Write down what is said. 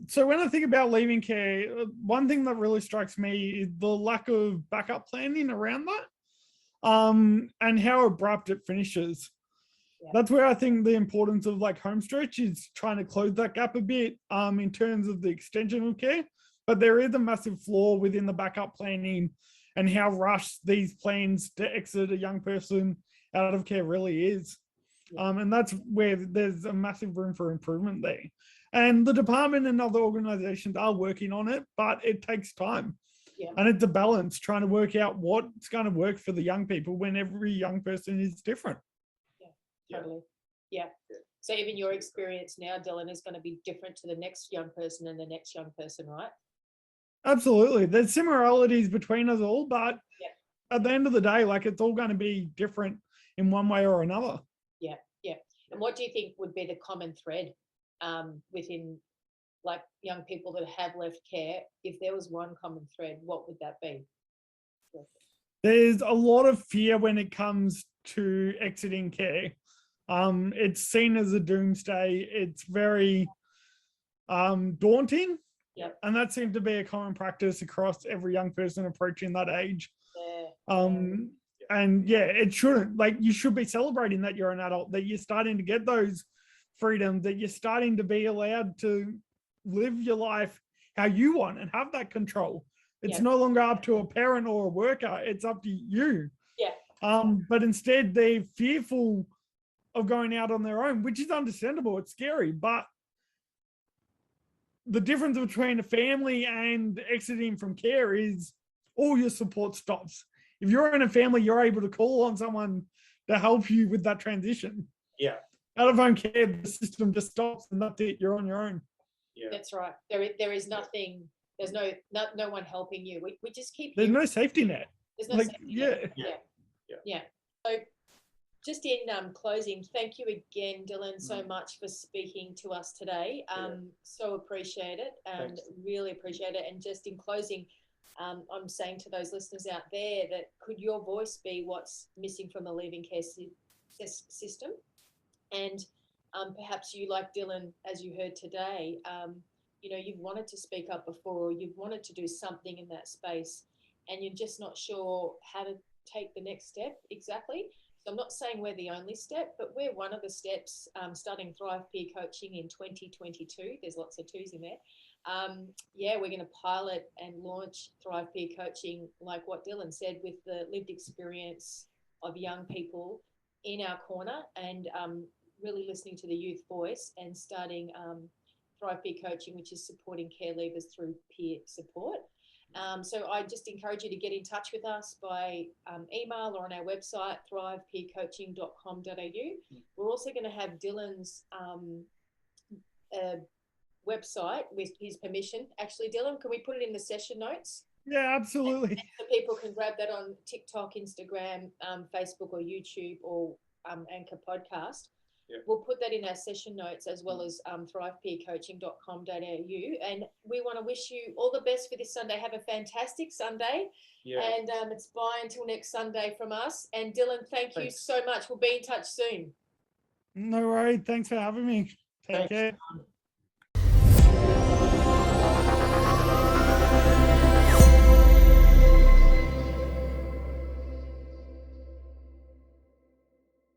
So when I think about leaving care, one thing that really strikes me is the lack of backup planning around that, and how abrupt it finishes. Yeah. That's where I think the importance of like Homestretch is trying to close that gap a bit, in terms of the extension of care. But there is a massive flaw within the backup planning and how rushed these plans to exit a young person out of care really is. And that's where there's a massive room for improvement there. And the department and other organizations are working on it, but it takes time. Yeah. And it's a balance trying to work out what's going to work for the young people when every young person is different. Totally. Yeah. So even your experience now, Dylan, is going to be different to the next young person and the next young person, right? Absolutely. There's similarities between us all, but Yeah. at the end of the day, like it's all going to be different in one way or another. Yeah. Yeah. And what do you think would be the common thread within like young people that have left care? If there was one common thread, what would that be? There's a lot of fear when it comes to exiting care. It's seen as a doomsday. It's very daunting. Yep. And that seems to be a common practice across every young person approaching that age. Yeah. And yeah, it shouldn't. Like, you should be celebrating that you're an adult, that you're starting to get those freedoms, that you're starting to be allowed to live your life how you want and have that control. It's no longer up to a parent or a worker. It's up to you. Yeah. But instead, they're fearful of going out on their own, which is understandable. It's scary, but the difference between a family and exiting from care is all your support stops. If you're in a family, you're able to call on someone to help you with that transition. Yeah. Out of home care, the system just stops and that's it. You're on your own. Yeah. That's right. There is nothing. There's no one helping you. We just keep. There's no safety net. There's no safety net. Yeah. So, just in closing, thank you again, Dylan, so much for speaking to us today. So appreciate it and really appreciate it. And just in closing, I'm saying to those listeners out there that could your voice be what's missing from the leaving care system? And perhaps you, like Dylan, as you heard today, you've wanted to speak up before, or you've wanted to do something in that space, and you're just not sure how to take the next step exactly. So I'm not saying we're the only step, but we're one of the steps, starting Thrive Peer Coaching in 2022. There's lots of twos in there. We're going to pilot and launch Thrive Peer Coaching, like what Dylan said, with the lived experience of young people in our corner, and really listening to the youth voice, and starting Thrive Peer Coaching, which is supporting care leavers through peer support. So I just encourage you to get in touch with us by email or on our website, thrivepeercoaching.com.au. We're also going to have Dylan's website with his permission. Actually, Dylan, can we put it in the session notes? Yeah, absolutely. And so people can grab that on TikTok, Instagram, Facebook or YouTube or Anchor Podcast. Yeah. We'll put that in our session notes, as well as thrivepeercoaching.com.au. And we want to wish you all the best for this Sunday. Have a fantastic Sunday. Yeah. And it's bye until next Sunday from us. And Dylan, thank you so much. We'll be in touch soon. No worries. Thanks for having me. Take care.